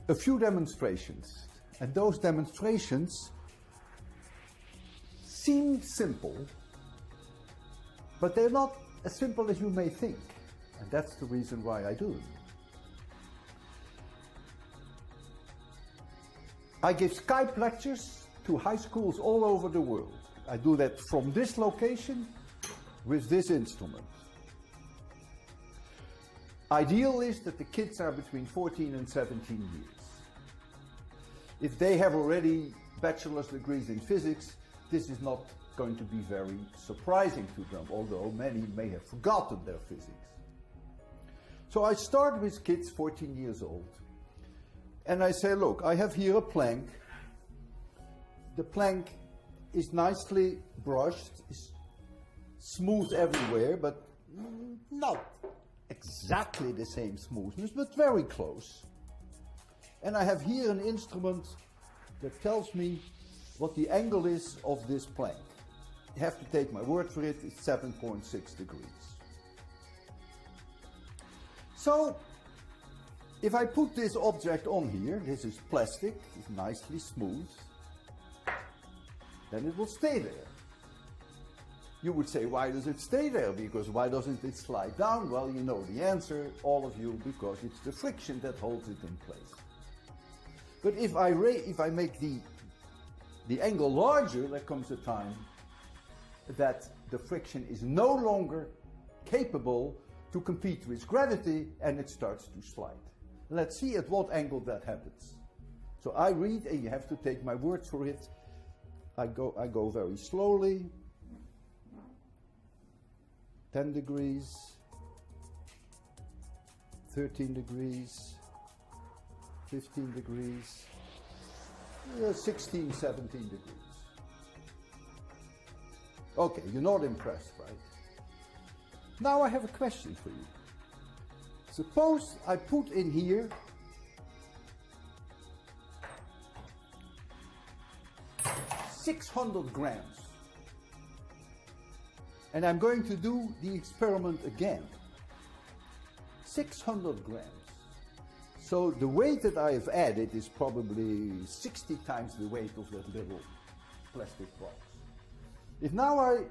a few demonstrations. And those demonstrations seem simple, but they're not as simple as you may think. And that's the reason why I do them. I give Skype lectures to high schools all over the world. I do that from this location with this instrument. Ideal is that the kids are between 14 and 17 years. If they have already bachelor's degrees in physics, this is not going to be very surprising to them, although many may have forgotten their physics. So I start with kids 14 years old. And I say, look, I have here a plank. The plank is nicely brushed, is smooth everywhere, but not exactly the same smoothness, but very close. And I have here an instrument that tells me what the angle is of this plank. You have to take my word for it, it's 7.6 degrees. So, if I put this object on here, this is plastic, it's nicely smooth, then it will stay there. You would say, why does it stay there? Because why doesn't it slide down? Well, you know the answer, all of you, because it's the friction that holds it in place. But if I make the angle larger, there comes a time that the friction is no longer capable to compete with gravity and it starts to slide. Let's see at what angle that happens. So I read, and you have to take my word for it. I go very slowly. 10 degrees, 13 degrees, 15 degrees, 16, 17 degrees. Okay, you're not impressed, right? Now I have a question for you. Suppose I put in here $600 grams. And I'm going to do the experiment again. 600 grams. So the weight that I have added is probably 60 times the weight of that little plastic box. If now I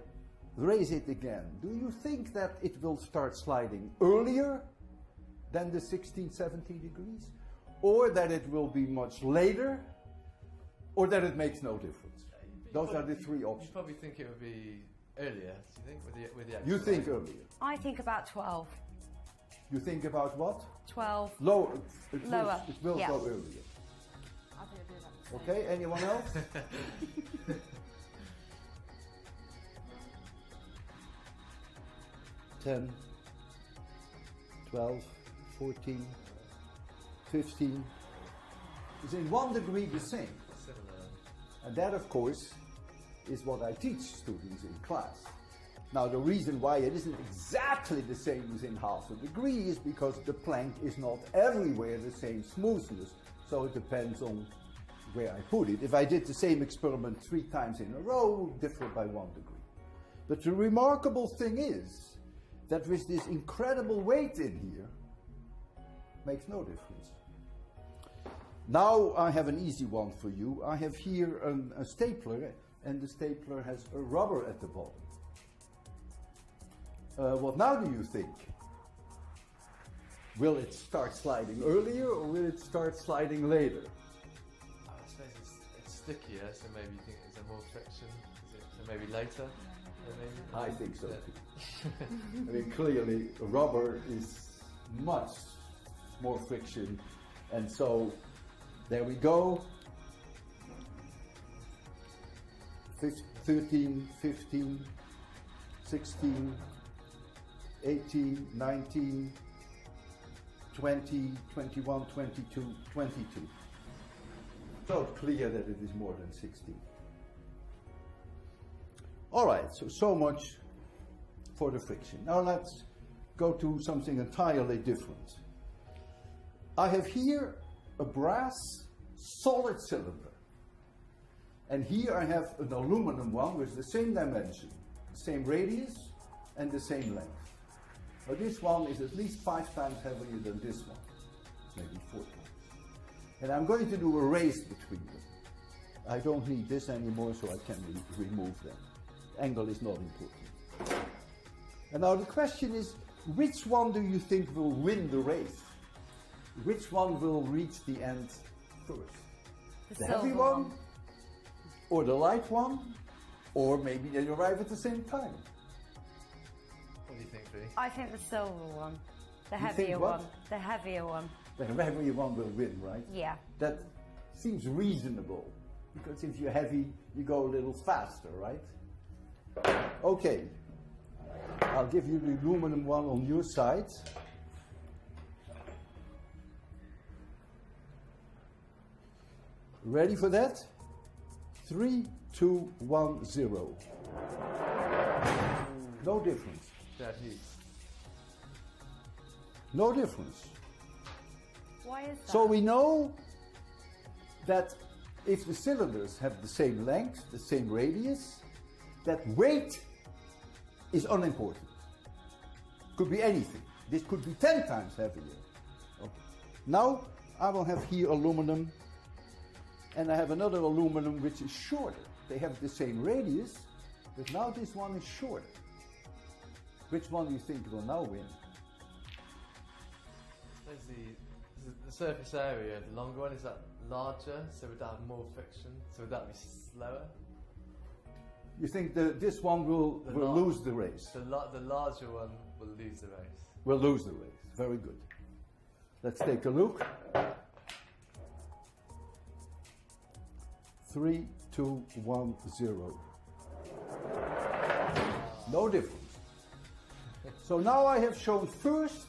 raise it again, do you think that it will start sliding earlier than the 16, 17 degrees? Or that it will be much later? Or that it makes no difference? Those are the three options. You probably think it would be earlier, do you think? With the You think earlier? I think about 12. You think about what? 12. Lower. Lower. It will yeah. go earlier. I think it'd be about the same. Okay, anyone else? 10, 12, 14, 15. It's in 1 degree the same. And that, of course, is what I teach students in class. Now, the reason why it isn't exactly the same as in half a degree is because the plank is not everywhere the same smoothness. So it depends on where I put it. If I did the same experiment 3 times in a row, it would differ by 1 degree. But the remarkable thing is that with this incredible weight in here, makes no difference. Now I have an easy one for you. I have here a stapler, and the stapler has a rubber at the bottom. What now do you think? Will it start sliding earlier or will it start sliding later? I suppose it's stickier, so maybe you think there's more friction. So maybe later? Maybe? I think so too. I mean, clearly rubber is much more friction, and so there we go. 13, 15, 16, 18, 19, 20, 21, 22, 22. So clear that it is more than 16. All right, so much for the friction. Now let's go to something entirely different. I have here a brass solid cylinder. And here I have an aluminum one with the same dimension, same radius and the same length. But this one is at least 5 times heavier than this one, maybe 4 times. And I'm going to do a race between them. I don't need this anymore, so I can remove them. Angle is not important. And now the question is, which one do you think will win the race? Which one will reach the end first? The heavy silver one? Or the light one? Or maybe they arrive at the same time? What do you think, Lee? I think the silver one. The You think heavier what? one. The heavier one. The heavier one will win, right? Yeah. That seems reasonable, because if you're heavy, you go a little faster, right? Okay, I'll give you the aluminum one on your side. Ready for that? 3, 2, 1, 0. No difference. Dead heat. No difference. Why is that? So we know that if the cylinders have the same length, the same radius, that weight is unimportant. Could be anything. This could be 10 times heavier. Okay. Now I will have here aluminum, and I have another aluminum which is shorter. They have the same radius, but now this one is shorter. Which one do you think will now win? Suppose the surface area, the longer one, is that larger, so would that have more friction? So would that be slower? You think this one will lose the race? The larger one will lose the race. Will lose the race. Very good. Let's take a look. 3, 2, 1, 0. No difference. So now I have shown first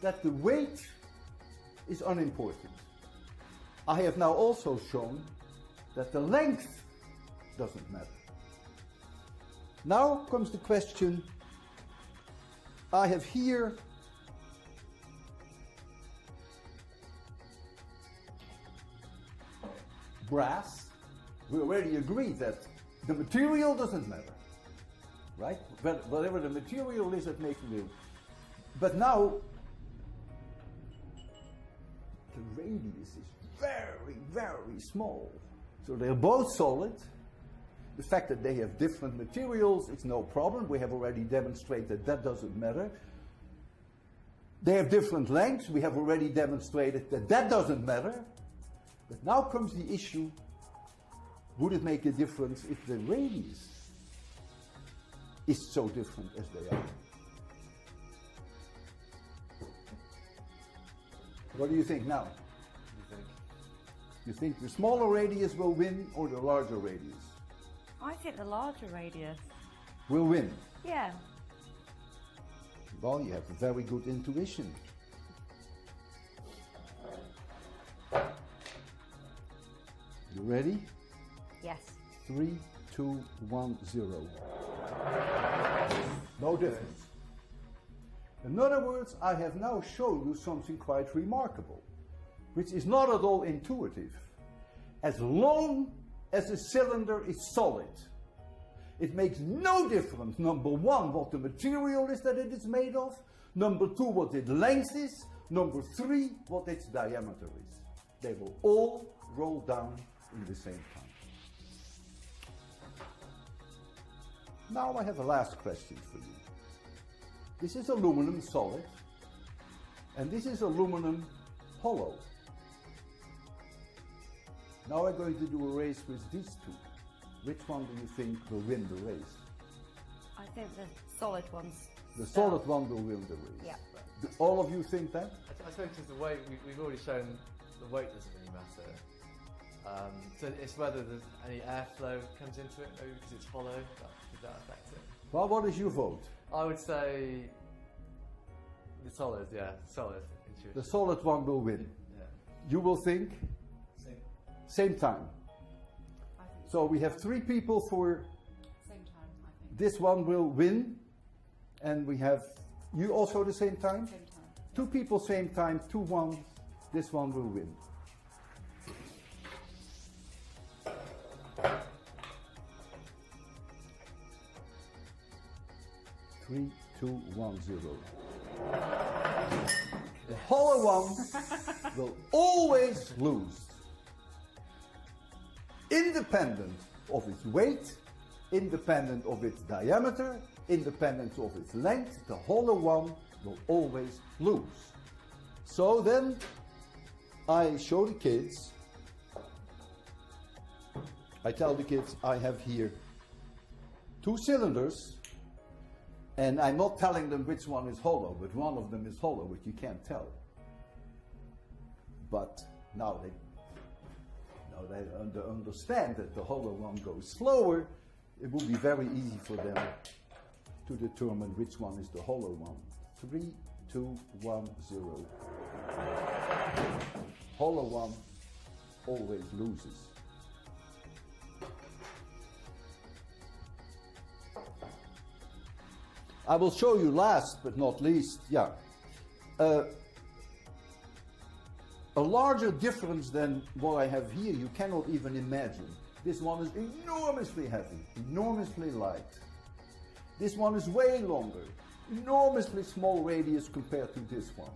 that the weight is unimportant. I have now also shown that the length doesn't matter. Now comes the question. I have here brass. We already agreed that the material doesn't matter, right? But whatever the material is, it makes it. But now the radius is very, very small. So they're both solid. The fact that they have different materials, it's no problem. We have already demonstrated that doesn't matter. They have different lengths. We have already demonstrated that that doesn't matter. But now comes the issue, would it make a difference if the radius is so different as they are? What do you think now? You think? You think the smaller radius will win or the larger radius I think the larger radius. will win? Yeah. Well, you have a very good intuition. You ready? Yes. 3, 2, 1, 0. No difference. In other words, I have now shown you something quite remarkable, which is not at all intuitive. As long as the cylinder is solid, it makes no difference, number one, what the material is that it is made of, number two, what its length is, number three, what its diameter is. They will all roll down in the same time. Now I have a last question for you. This is aluminum solid, and this is aluminum hollow. Now I'm going to do a race with these two. Which one do you think will win the race? I think the solid ones. The solid one will win the race. Yeah. Do all of you think that? I suppose because the weight, we've already shown the weight doesn't really matter. So it's whether there's any airflow comes into it, maybe because it's hollow, could that affect it? Well, what is your vote? I would say the solid, yeah, solid. The solid one will win. Yeah. You will think? Same time. I think So we have 3 people for same time, I think. this one will win. And we have you also the same time? Same time. 2 people same time, 2-1. This one will win. Three, 2, 1, 0. The hollow one will always lose. Independent of its weight, independent of its diameter, independent of its length, the hollow one will always lose. So then I show the kids, I tell the kids I have here 2 cylinders, and I'm not telling them which one is hollow, but one of them is hollow, which you can't tell. But now they understand that the hollow one goes slower. It will be very easy for them to determine which one is the hollow one. 3, 2, 1, 0. Hollow one always loses. I will show you last but not least, a larger difference than what I have here you cannot even imagine. This one is enormously heavy, enormously light. This one is way longer, enormously small radius compared to this one.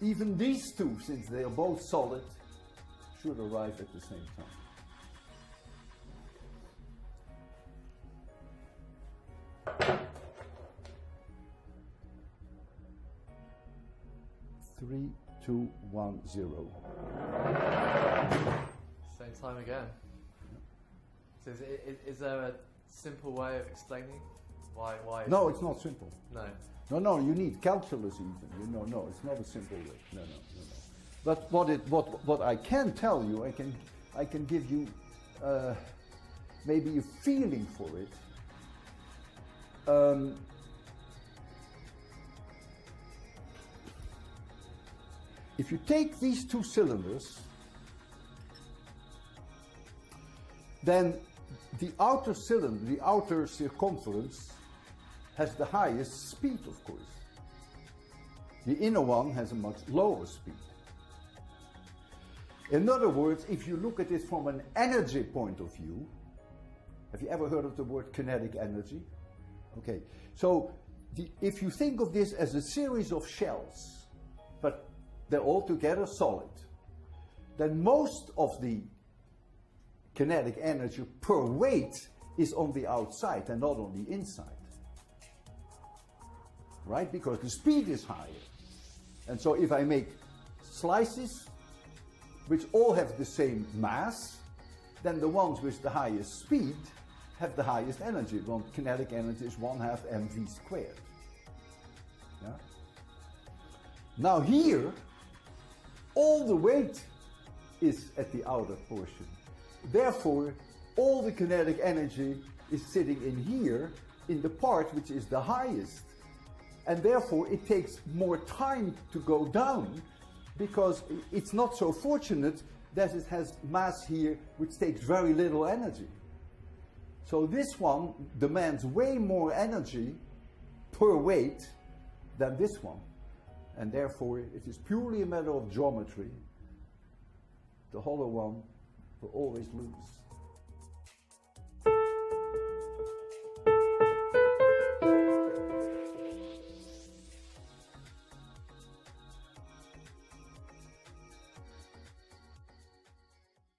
Even these two, since they are both solid, should arrive at the same time. Three, 2, 1, 0. Same time again. So is there a simple way of explaining why? No, it's not simple. No. No, you need calculus even. No, it's not a simple way. No. But what I can tell you, I can give you maybe a feeling for it. If you take these 2 cylinders, then the outer cylinder, the outer circumference, has the highest speed, of course. The inner one has a much lower speed. In other words, if you look at it from an energy point of view, have you ever heard of the word kinetic energy? Okay, so if you think of this as a series of shells, but they're all together solid, then most of the kinetic energy per weight is on the outside and not on the inside. Right? Because the speed is higher. And so if I make slices which all have the same mass, then the ones with the highest speed have the highest energy. Well, kinetic energy is 1/2 mv squared. Yeah? Now here, all the weight is at the outer portion. Therefore, all the kinetic energy is sitting in here, in the part which is the highest. And therefore, it takes more time to go down, because it's not so fortunate that it has mass here which takes very little energy. So this one demands way more energy per weight than this one. And therefore, it is purely a matter of geometry. The hollow one will always lose.